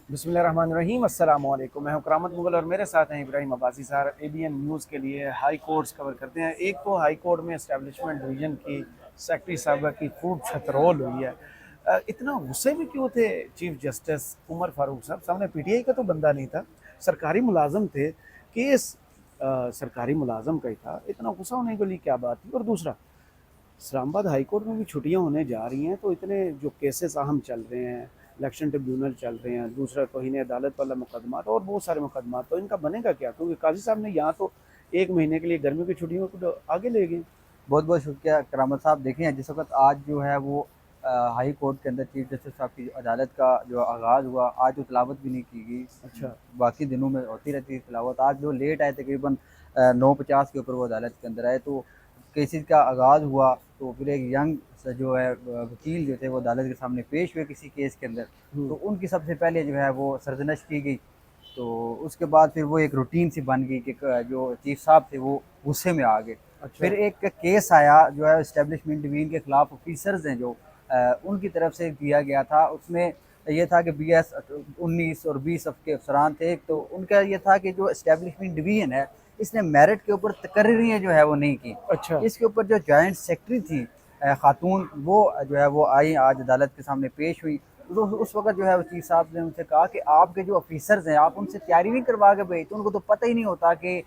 बिस्मिल्लाहिर्रहमानिर्रहीम। अस्सलाम वालेकुम। मैं हूं करामत मुगल और मेरे साथ हैं इब्राहिम अब्बासी साहब। एबीएन न्यूज़ के लिए हाई कोर्ट्स कवर करते हैं। एक तो हाई कोर्ट में एस्टेब्लिशमेंट डिवीज़न की सेक्रेटरी साहबा की खूब छतरोल हुई है। इतना गुस्से में क्यों थे चीफ जस्टिस उमर फारूक साहब? सामने पीटीआई का तो बंदा नहीं था, सरकारी मुलाजम थे। केस सरकारी मुलाजम का ही था, इतना गुस्सा होने के लिए क्या बात थी? और दूसरा, इस्लामाबाद हाई कोर्ट में भी छुट्टियां होने जा रही हैं, तो इतने जो केसेस अहम चल रहे हैं, इलेक्शन ट्रिब्यूनल चल रहे हैं, दूसरा तौहीन अदालत वाला मुकदमा और बहुत सारे मुकदमा, तो इनका बनेगा क्या? क्योंकि काजी साहब ने यहाँ तो एक महीने के लिए गर्मी की छुट्टियों को तो आगे ले गए। बहुत बहुत शुक्रिया करामत साहब। देखें, जिस वक्त आज जो है वो हाई कोर्ट के अंदर चीफ जस्टिस साहब की अदालत का जो आगाज़ हुआ, आज तो तिलावत भी नहीं की गई। अच्छा। बाकी दिनों में होती रहती है तिलावत। आज जो लेट आए, तकरीबन 9:50 के ऊपर वो अदालत के अंदर आए, तो केसेस का आगाज़ हुआ। तो फिर एक यंग जो है वकील जो थे वो अदालत के सामने पेश हुए किसी केस के अंदर। तो उनकी सबसे पहले जो है वो सरजनश की गई। तो उसके बाद फिर वो एक रूटीन सी बन गई कि जो चीफ साहब थे वो गुस्से में आ गए। अच्छा। फिर एक केस आया जो है इस्टेब्लिशमेंट डिवीज़न के ख़िलाफ़ ऑफिसर्स हैं जो उनकी तरफ से दिया गया था। उसमें ये था कि BS 19 और 20 के अफसरान थे। तो उनका ये था कि जो इस्टेब्लिशमेंट डिवीज़न है, इसने मेरिट के ऊपर तकर्रियाँ जो है वो नहीं की। अच्छा। इसके ऊपर जो जॉइंट सेक्रेटरी थी खातून, वो जो है वो आई, आज अदालत के सामने पेश हुई। तो उस वक़्त जो है वकील साहब ने उनसे कहा कि आपके जो ऑफिसर्स हैं, आप उनसे तैयारी नहीं करवा के भेजते, उनको तो पता ही नहीं होता कि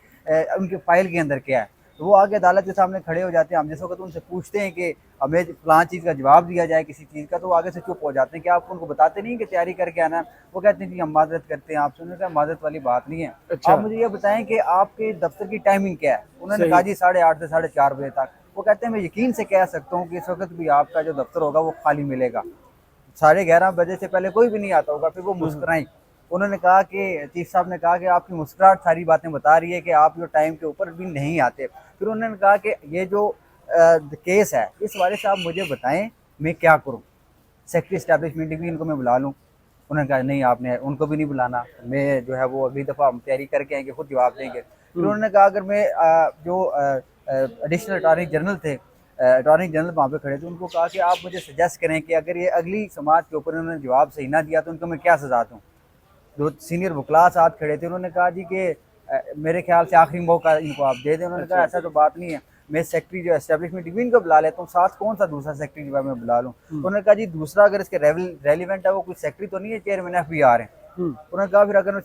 उनके फ़ाइल के अंदर क्या है। तो वो आगे अदालत के सामने खड़े हो जाते हैं। हम जिस वक़्त उनसे पूछते हैं कि हमें फ़लाँ चीज़ का जवाब दिया जाए किसी चीज़ का, तो वो आगे से चुप हो जाते हैं कि आप उनको बताते नहीं कि तैयारी करके आना है। वो कहते हैं जी हम माज़रत करते हैं आपसे। उन्होंने कहा माज़रत वाली बात नहीं है। अच्छा। आप मुझे ये बताएँ कि आपके दफ्तर की टाइमिंग क्या है? उन्होंने कहा सही। जी 8:30 से 4:30 बजे तक। वो कहते हैं मैं यकीन से कह सकता हूँ कि इस वक़्त भी आपका जो दफ्तर होगा वो खाली मिलेगा। 11:30 बजे से पहले कोई भी नहीं आता होगा। फिर वो मुस्कुराई। उन्होंने कहा कि चीफ साहब ने कहा कि आपकी मुस्कुराहट सारी बातें बता रही है कि आप जो टाइम के ऊपर भी नहीं आते। फिर उन्होंने कहा कि ये जो केस है, इस बारे से आप मुझे बताएं मैं क्या करूं? सेक्रेटरी एस्टेब्लिशमेंट भी इनको मैं बुला लूं? उन्होंने कहा नहीं, आपने उनको भी नहीं बुलाना, मैं जो है वो अगली दफ़ा हम तैयारी करके आएंगे, खुद जवाब देंगे। फिर हम्म। उन्होंने कहा अगर मैं जो एडिशनल अटॉर्नी जनरल थे, अटॉर्नी जनरल वहाँ पे खड़े थे, उनको कहा कि आप मुझे सजेस्ट करें कि अगर ये अगली समात के ऊपर इन्होंने जवाब सही ना दिया तो उनको मैं क्या सजा दूँ। जो सीनियर वकला साथ खड़े थे, उन्होंने कहा जी कि मेरे ख्याल से आखिरी मौका इनको आप दे दें। उन्होंने कहा अच्छा। ऐसा तो बात नहीं है, मैं सेक्रेटरी जो एस्टेब्लिशमेंट डिवीजन को बुला लेता हूँ, साथ कौन सा दूसरा सेक्रेटरी जो है मैं बुला लूँ। उन्होंने कहा जी दूसरा अगर इसके रेलिवेंट है वो कोई सेक्रेटरी तो नहीं है, चेयरमैन FBR है। हम्म। उन्होंने कहा फिर अगर मैं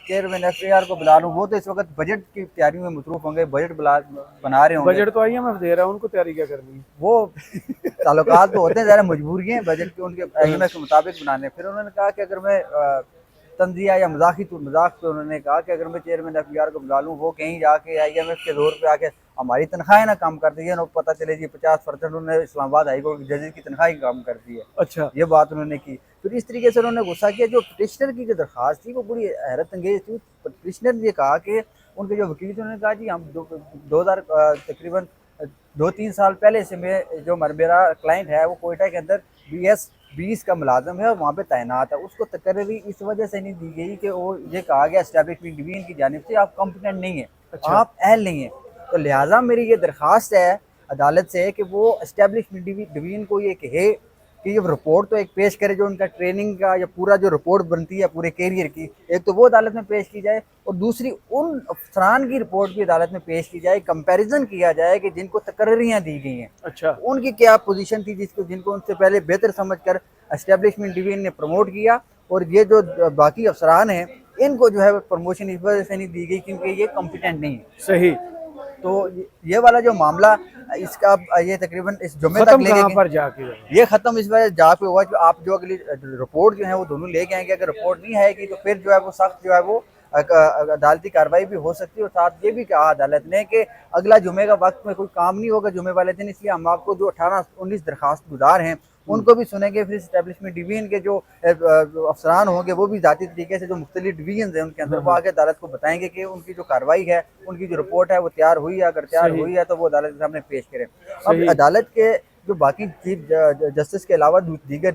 चेयरमैन FBR को बुला लूँ, वो तो इस वक्त बजट की तैयारी में मसरूफ होंगे, बजट बना रहे होंगे। बजट तो IMF दे रहा है, उनको तैयारी क्या करनी है? वो ताल्लुकात तो होते हैं, ज़रा मजबूरी है बजट के उनके IMF के मुताबिक बनाने। फिर उन्होंने कहा कि अगर मैं तंजिया या मजाक पे उन्होंने कहा कि अगर मैं चेयरमैन FBR को बुला लूँ, वो कहीं जाके IMF के जोर पे आके हमारी तनख्वाहें ना कम कर दी है, पता चले जी 50% उन्होंने इस्लामाबाद हाई कोर्ट के जजेस की तनख्वाह ही कम कर दी है। अच्छा। ये बात उन्होंने की। फिर इस तरीके से उन्होंने गुस्सा किया। जो पिटिशनर की जो दरख्वास्त थी वो बड़ी हैरत अंगेज थी। पिटिशनर ने कहा कि उनके जो वकील थे, उन्होंने कहा जी हम 2000 तकरीबन 2-3 साल पहले से मैं जो मेरा क्लाइंट है वो कोयटा के अंदर BS 20 का मुलाजम है और वहाँ पे तैनात है। उसको तकर्री इस वजह से नहीं दी गई कि वो ये कहा गया एस्टेब्लिशमेंट डिवीजन की जानिब से आप कॉम्पिटेंट नहीं है, अच्छा। आप अहल नहीं है। तो लिहाजा मेरी ये दरख्वास्त है अदालत से कि वो एस्टेब्लिशमेंट डिवीजन को ये कहे कि ये रिपोर्ट तो एक पेश करे जो उनका ट्रेनिंग का या पूरा जो रिपोर्ट बनती है पूरे कैरियर की, एक तो वो अदालत में पेश की जाए और दूसरी उन अफसरान की रिपोर्ट भी अदालत में पेश की जाए, कंपैरिजन किया जाए कि जिनको तकर्रियाँ दी गई हैं अच्छा। उनकी क्या पोजीशन थी, जिनको उनसे पहले बेहतर समझकर एस्टेब्लिशमेंट डिवीजन ने प्रमोट किया, और ये जो बाकी अफसरान हैं इनको जो है प्रमोशन इस वजह से नहीं दी गई क्योंकि ये कॉम्पिटेंट नहीं है। सही। तो ये वाला जो मामला इसका ये तकरीबन इस जुम्मे तक खत्म लेके कहाँ गए। पर जाके हुआ? ये खत्म इस वजह जहाँ पे हुआ जो आप जो अगली रिपोर्ट जो है वो दोनों लेके आएंगे। अगर रिपोर्ट नहीं आएगी तो फिर जो है वो सख्त जो है वो अदालती कार्रवाई भी हो सकती है। और साथ ये भी कहा अदालत ने कि अगला जुमे का वक्त में कोई काम नहीं होगा जुमे वाले दिन, इसलिए हम आपको जो 18-19 दरखास्त गुजार हैं उनको भी सुनेंगे। फिर इस्टेब्लिशमेंट डिवीजन के जो अफसरान होंगे वो भी जाती तरीके से जो मुख्तलिफ डिवीजन हैं उनके अंदर हाँ वो हाँ। आगे अदालत को बताएंगे कि उनकी जो कार्रवाई है, उनकी जो रिपोर्ट है वो तैयार हुई है। अगर तैयार सही। हुई है तो वो अदालत के सामने पेश करें। अब सही। अदालत के जो बाकी चीफ जस्टिस के अलावा दीगर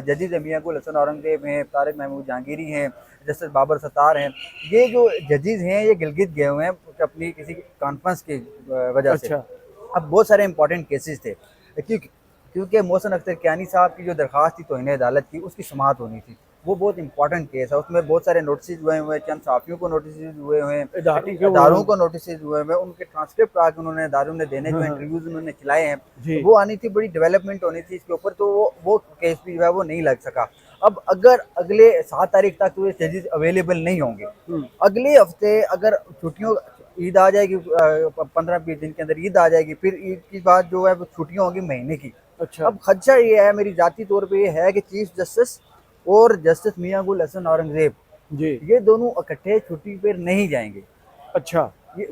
जजेज मियाँ गुल हसन औरंगजेब हैं, तारिक महमूद जहांगीरी हैं, जस्टिस बाबर सत्तार हैं, ये जो जजेज हैं ये गिलगित गए हुए हैं अपनी किसी कॉन्फ्रेंस की वजह से। अच्छा। अब बहुत सारे इंपॉर्टेंट केसेस थे क्योंकि क्योंकि मोहसिन अख्तर कियानी साहब की जो दरख्वास्त थी तौहीन अदालत की, उसकी समाअत होनी थी, वो बहुत इंपॉर्टेंट केस है। उसमें बहुत सारे नोटिस हुए हुए हैं, चंद साफियों को नोटिस हुए हुए हैं, इदारों को नोटिस हुए हुए हैं, उनके ट्रांसक्रिप्ट आके उन्होंने इदारों ने देने जो इंटरव्यूज उन्होंने चलाए हैं, तो वो आनी थी, बड़ी डेवलपमेंट होनी थी इसके ऊपर, तो वो केस भी जो है वो नहीं लग सका। अब अगर अगले 7 तारीख तक तो ये जजेस अवेलेबल नहीं होंगे, अगले हफ्ते अगर छुट्टियों, ईद आ जाएगी 15-20 दिन के अंदर ईद आ जाएगी, फिर ईद की बाद जो है वो छुट्टियां होगी महीने की। अच्छा। अब खदशा ये है मेरी जाती तौर पे ये है कि चीफ जस्टिस और जस्टिस मियां गुल हसन औरंगजेब जी, ये दोनों इकट्ठे छुट्टी पर नहीं जाएंगे। अच्छा,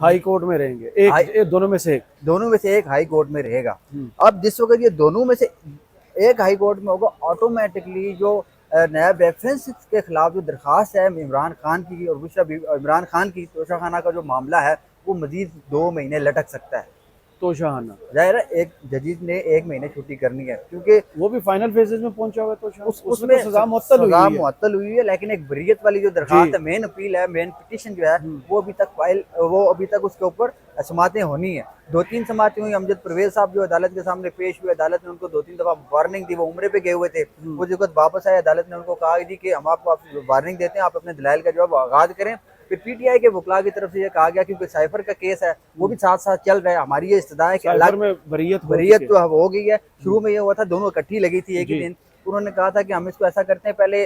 हाई कोर्ट में रहेंगे, एक दोनों में से एक, दोनों में से एक हाई कोर्ट में रहेगा। अब जिस वक्त ये दोनों में से एक हाई कोर्ट में होगा, ऑटोमेटिकली जो नैब रेफरेंस के खिलाफ जो दरखास्त है इमरान खान की और दूसरा इमरान खान की तोशाखाना का जो मामला है वो मजीद 2 महीने लटक सकता है। तोशाखाना जाहिर है एक जजीज ने 1 महीने छुट्टी करनी है, क्योंकि वो भी फाइनल फेजेस में पहुंचा हुआ है। तोशाखाना उसमें तो सजा मुअत्तल हुई है, लेकिन एक बरियत वाली जो दरखास्त है, मेन अपील है, मेन पिटीशन जो है वो अभी तक उसके ऊपर समातें होनी है। 2-3 समातें हुई। अमजद परवेज साहब जो अदालत के सामने पेश हुए, अदालत ने उनको 2-3 दफा वार्निंग दी, वो उम्रे पे गए हुए थे, वो जब वापस आए अदालत ने उनको कहा जी कि हम आपको वार्निंग देते हैं, आप अपने दलाइल का जवाब आगाज करें। फिर पीटीआई के वकला की तरफ से ये कहा गया, क्योंकि साइफर का केस है वो भी साथ साथ चल रहा है, हमारी ये इस्तदा है कि अलग में बरियत तो हो गई है। शुरू में ये हुआ था दोनों इकट्ठी लगी थी एक ही दिन, उन्होंने कहा था कि हम इसको ऐसा करते हैं, पहले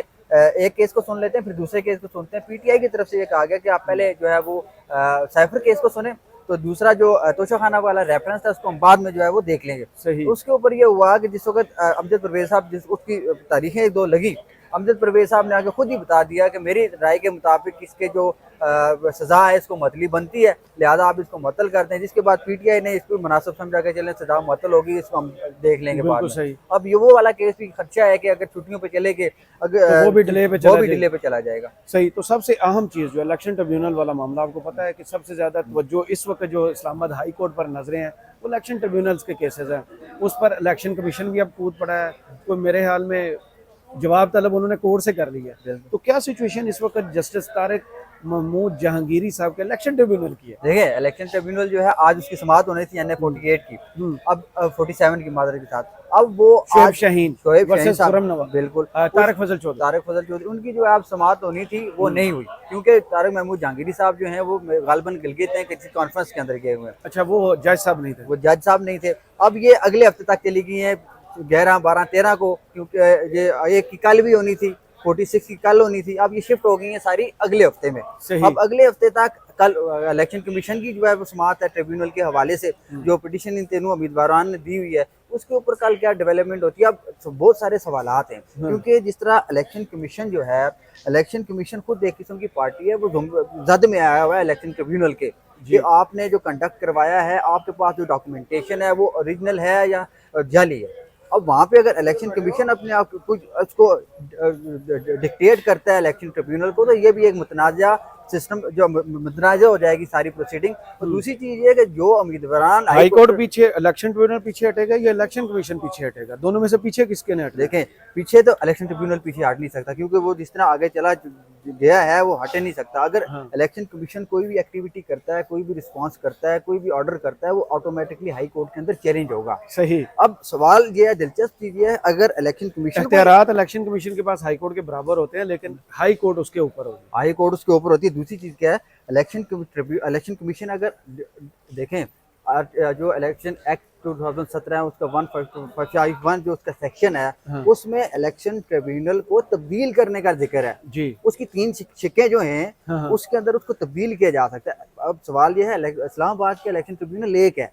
एक केस को सुन लेते हैं फिर दूसरे केस को सुनते हैं। पीटीआई की तरफ से ये कहा गया कि आप पहले जो है वो साइफर केस को सुने, तो दूसरा जो तोशाखाना वाला रेफरेंस था उसको हम बाद में जो है वो देख लेंगे। सही। तो उसके ऊपर ये हुआ कि जिस वक्त अमजद परवेज साहब उसकी तारीखें 2 लगी, अमजद परवेज साहब ने आके खुद ही बता दिया कि मेरी राय के मुताबिक इसके जो सजा है इसको मतली बनती है, लिहाजा आप इसको मुअत्तल करते हैं। जिसके बाद पीटीआई ने इसको मुनासिब समझा के चलें सजा मुअत्तल होगी, इसको हम देख लेंगे बाद में। अब ये वो वाला केस भी खर्चा है कि अगर छुट्टियों पे चले गए तो वो भी डिले पे चला जाएगा। सही। तो सबसे अहम चीज़ जो इलेक्शन ट्रिब्यूनल वाला मामला, आपको पता है कि सबसे ज्यादा तवज्जो इस वक्त जो इस्लामाबाद हाई कोर्ट पर नजरें हैं वो इलेक्शन ट्रिब्यूनल्स के केसेस हैं। उस पर इलेक्शन कमीशन भी अब कूद पड़ा है, कोई मेरे ख्याल में जवाब तलब उन्होंने कोर्ट से कर लिया। तो क्या सिचुएशन इस वक्त जस्टिस तारिक महमूद जहांगीरी साहब के इलेक्शन ट्रिब्यूनल की है? देखिए इलेक्शन ट्रिब्यूनल जो है आज उसकी समाअत होनी थी NA 48 की, अब 47 की मादर के साथ, अब वो शोएब शाहीन बिल्कुल तारिक फजल चौधरी उनकी जो है समाअत होनी थी वो नहीं हुई, क्योंकि तारिक महमूद जहांगीरी साहब जो हैं वो गालिबन गिलगित हैं, किसी कॉन्फ्रेंस के अंदर गए हुए हैं। अच्छा, वो जज साहब नहीं थे? वो जज साहब नहीं थे। अब ये अगले हफ्ते तक चली गई है 11, 12, 13 को, क्योंकि ये एक की कल भी होनी थी, 46 की कल होनी थी, अब ये शिफ्ट हो गई है सारी अगले हफ्ते में। अब अगले हफ्ते तक कल इलेक्शन कमीशन की जो है वो समाअत है ट्रिब्यूनल के हवाले से, जो पिटीशन इन तीनों उम्मीदवारों ने दी हुई है उसके ऊपर कल क्या डेवलपमेंट होती है। अब बहुत सारे सवालात हैं, क्योंकि जिस तरह इलेक्शन कमीशन जो है, इलेक्शन कमीशन खुद एक किस्म की पार्टी है, वो जद में आया हुआ है इलेक्शन ट्रिब्यूनल के, कि आपने जो कंडक्ट करवाया है, आपके पास जो डॉक्यूमेंटेशन है वो ओरिजिनल है या जाली है। अब वहाँ पे अगर इलेक्शन कमीशन अपने आप कुछ उसको डिक्टेट करता है इलेक्शन ट्रिब्यूनल को, तो ये भी एक मुतनाज़ा सिस्टम, जो मुतनाज़ा हो जाएगी सारी प्रोसीडिंग। और दूसरी चीज़ ये कि जो उम्मीदवार हाई कोर्ट पीछे, इलेक्शन ट्रिब्यूनल पीछे हटेगा या इलेक्शन कमीशन पीछे हटेगा? दोनों में से पीछे किसके ने हटे? देखें पीछे तो इलेक्शन ट्रिब्यूनल पीछे हट नहीं सकता, क्योंकि वो जिस तरह आगे चला गया है वो हटे नहीं सकता। अगर इलेक्शन कमीशन कोई भी एक्टिविटी करता है, कोई भी रिस्पॉन्स करता है, कोई भी ऑर्डर करता है, वो ऑटोमेटिकली हाई कोर्ट के अंदर चैलेंज होगा। सही। अब सवाल ये है, दिलचस्प चीज ये है, अगर इलेक्शन कमीशन इख्तियारात इलेक्शन कमीशन के पास हाई कोर्ट के बराबर होते हैं, लेकिन हाई कोर्ट उसके ऊपर होती है। हाई कोर्ट उसके ऊपर होती है। दूसरी चीज क्या है, इलेक्शन कमीशन अगर देखें जो इलेक्शन एक्ट 2017 है उसका 151 जो उसका सेक्शन है, उसमें इलेक्शन ट्रिब्यूनल को तब्दील करने का जिक्र है जी। उसकी 3 शिक्के जो हैं उसके अंदर उसको तब्दील किया जा सकता है। अब सवाल यह है, इस्लामाबाद के इलेक्शन ट्रिब्यूनल एक है,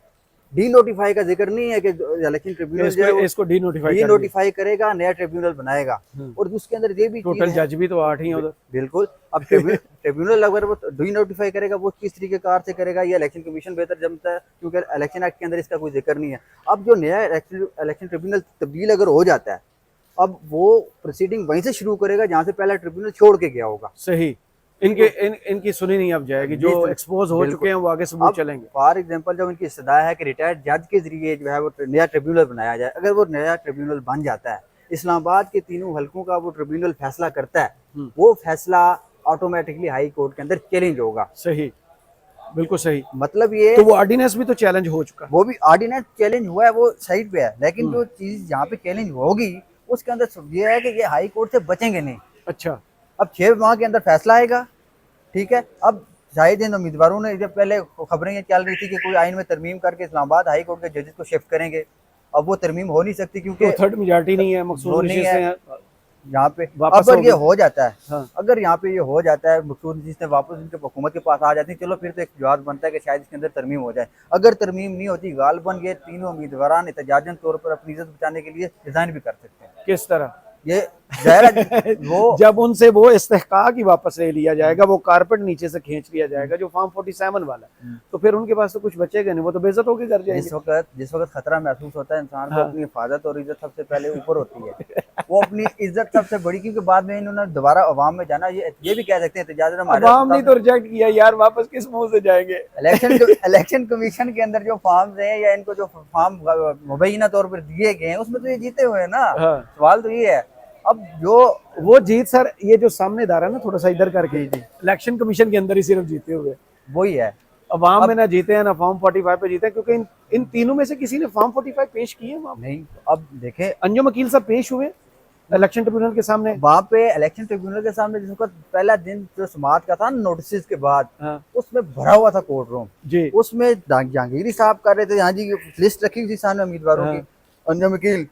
डी नोटिफाई का जिक्र नहीं है कि इलेक्शन ट्रिब्यूनल इसको डी नोटिफाई करेगा, नया ट्रिब्यूनल बनाएगा। और उसके अंदर ये भी टोटल जज भी तो 8 ही हैं उधर। बिल्कुल। अब ट्रिब्यूनल अगर वो डी नोटिफाई करेगा, वो किस तरीके कार से करेगा, ये इलेक्शन कमीशन बेहतर जमता है, क्योंकि इलेक्शन एक्ट के अंदर इसका कोई जिक्र नहीं है। अब जो नया इलेक्शन ट्रिब्यूनल तब्दील अगर हो जाता है, अब वो प्रोसीडिंग वहीं से शुरू करेगा जहाँ से पहला ट्रिब्यूनल छोड़ के गया होगा। सही। इनकी सुनी नहीं अब जाएगी, जो एक्सपोज हो चुके हैं वो आगे सबूत चलेंगे। फॉर एग्जांपल जब इनकी इस्तदा है कि रिटायर्ड जज के जरिए जो है वो नया ट्रिब्यूनल बनाया जाए, अगर वो नया ट्रिब्यूनल बन जाता है, इस्लामाबाद के तीनों हलकों का वो ट्रिब्यूनल फैसला करता है, वो फैसला ऑटोमेटिकली हाई कोर्ट के अंदर चैलेंज होगा। सही, बिल्कुल सही। मतलब ये तो वो ऑर्डिनेंस भी तो चैलेंज हो चुका है, वो भी ऑर्डिनेंस चैलेंज हुआ है, वो साइड पे है, लेकिन जो चीज जहाँ पे चैलेंज होगी उसके अंदर ये है कि ये हाई कोर्ट से बचेंगे नहीं। अच्छा। अब 6 माह के अंदर फैसला आएगा, ठीक है। अब शायद इन उम्मीदवारों ने, जब पहले खबरें ये चल रही थी कि कोई आइन में तरमीम करके इस्लामाबाद हाई कोर्ट के जजेस को शिफ्ट करेंगे, अब वो तरमीम हो नहीं सकती क्योंकि 2/3 मेजॉरिटी नहीं है, मकसूद वो नहीं नशीद है से यहाँ पे। वापस अगर हो ये गई। हो जाता है, हाँ। अगर यहाँ पे ये हो जाता है, मकसूद नशीद से वापस उनके हुकूमत के पास आ जाती है, चलो फिर तो एक जवाब बनता है कि शायद इसके अंदर तरमीम हो जाए। अगर तरमीम नहीं होती, गालबन ये तीनों उम्मीदवार एहतजाजन तौर पर अपनी इज्जत बचाने के लिए रिजाइन भी कर सकते हैं। किस तरह? ये जाहिर है वो जब उनसे वो इस्तेहकाक ही वापस ले लिया जाएगा, वो कारपेट नीचे से खींच लिया जाएगा जो फॉर्म 47 वाला, तो फिर उनके पास तो कुछ बचेगा नहीं, वो तो बेइज्जत होकर घर जाएंगे। जिस वक्त खतरा महसूस होता है इंसान को, हाँ। अपनी हिफाजत और इज्जत सबसे पहले ऊपर होती है। वो अपनी इज्जत सबसे बड़ी, क्योंकि बाद में इन्होंने दोबारा अवाम में जाना, ये भी कह सकते हैं एहतजाज अवाम ने तो रिजेक्ट किया यार, वापस किस मुंह से जाएंगे? इलेक्शन कमीशन के अंदर जो फॉर्म हैं या इनको जो फॉर्म मुबैना तौर पर दिए गए हैं, उसमें तो ये जीते हुए हैं ना। हाँ। सवाल तो ये है, अब जो वो जीत सर, ये जो सामने दारा ना थोड़ा सा इधर करके, इलेक्शन कमीशन के अंदर ही सिर्फ जीते हुए, वही है। अवाम में ना जीते हैं ना फॉर्म 45 पे जीते हैं, क्योंकि इन तीनों में से किसी ने फॉर्म 45 पेश किए वहाँ? नहीं, अब देखें, अंजुम वकील साहब पेश हुए इलेक्शन ट्रिब्यूनल के सामने। वहाँ पे इलेक्शन ट्रिब्यूनल के सामने जिस वक्त पहला दिन जो समाअत का था नोटिस के बाद, हाँ। उसमें भरा हुआ था कोर्ट रूम जी। उसमें जहांगीरी साहब कर रहे थे, यहाँ जी लिस्ट रखी हुई थी सामने उम्मीदवारों हाँ। की, अंजुम वकील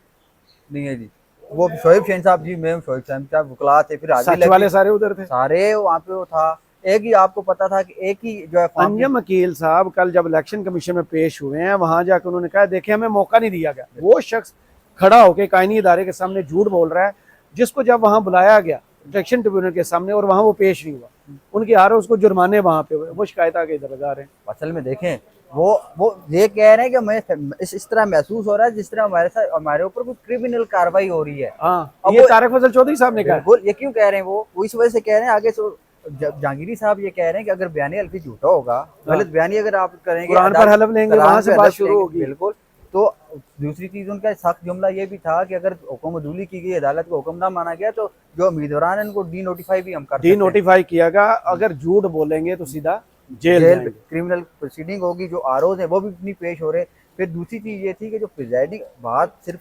नहीं है जी, वो शोएब शेन साहब जी, मैं शोएब शेन साहब वकला थे, फिर हाजिरी सच वाले सारे उधर थे, सारे वहाँ पे वो था। एक ही आपको पता था कि एक ही जो है अंजुम वकील साहब कल जब इलेक्शन कमीशन में पेश हुए हैं, वहां जाकर उन्होंने कहा देखिए हमें मौका नहीं दिया गया। वो शख्स खड़ा होकर कानूनी इदारे के सामने झूठ बोल रहा है, जिसको जब वहां बुलाया गया इलेक्शन ट्रिब्यूनल के सामने और वहां वो पेश नहीं हुआ, उनके हार उसको जुर्माने वहां पे हुए, वो शिकायत आगे इधर लगा रहे हैं। असल में देखें, वो ये कह रहे हैं कि मैं इस तरह महसूस हो रहा है जिस तरह हमारे साथ, हमारे ऊपर कोई क्रिमिनल कार्रवाई हो रही है। हाँ, अब ये वो तारिक फजल चौधरी साहब ने कहा। बिल्कुल, ये क्यों कह रहे हैं, वो इस वजह से कह रहे हैं। आगे जहांगीरी साहब ये कह रहे हैं कि अगर बयानी हल्फी झूठा होगा, गलत बयानी अगर आप करेंगे, कुरान पर हलफ लेंगे, वहां से बात शुरू होगी। बिल्कुल। तो दूसरी चीज उनका सख्त जुमला ये भी था कि अगर हुक्म अदूली की गई, अदालत को हुक्म ना माना गया, तो जो उम्मीदवार हैं उनको डी नोटिफाई भी हम कर सकते हैं। डी नोटिफाई किया गया, अगर झूठ बोलेंगे तो सीधा जेल क्रिमिनल प्रोसीडिंग होगी। जो आरोज है वो भी नहीं पेश हो रहे। फिर दूसरी चीज ये थी कि जो प्रिजाइडिंग, बात सिर्फ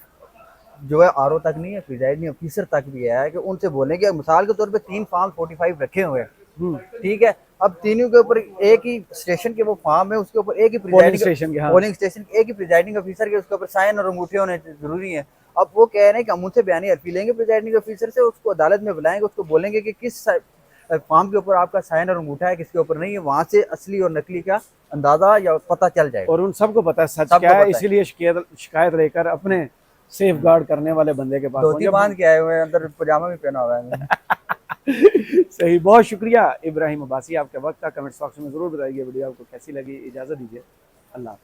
जो है आरओ तक नहीं है, प्रिजाइडिंग ऑफिसर तक भी है कि उनसे बोलेंगे, मिसाल के तौर पे 3 फॉर्म 45 रखे हुए हैं, ठीक है। अब तीनों के ऊपर एक ही स्टेशन के वो फॉर्म है, उसके ऊपर एक ही पोलिंग स्टेशन के, हाँ। पोलिंग स्टेशन एक ही प्रिजाइडिंग ऑफिसर के, उसके ऊपर साइन और अंगूठे होने जरूरी है। अब वो कह रहे हैं कि हम उनसे बयानी हल्फी लेंगे प्रिजाइडिंग ऑफिसर से, उसको अदालत में बुलाएंगे, उसको बोलेंगे कि किस फॉर्म के ऊपर आपका साइन और अंगूठा है, किसके ऊपर नहीं है, वहां से असली और नकली का अंदाजा या पता चल जाएगा। और उन सबको पता है सच क्या है, इसीलिए शिकायत लेकर अपने सेफ गार्ड करने वाले बंदे के पास धोती बांध के आए हुए हैं, अंदर पजामा भी पहना हुआ है। सही, बहुत शुक्रिया इब्राहिम अब्बासी, आपके वक्त का। कमेंट बॉक्स में जरूर बताइए वीडियो आपको कैसी लगी। इजाजत दीजिए, अल्लाह।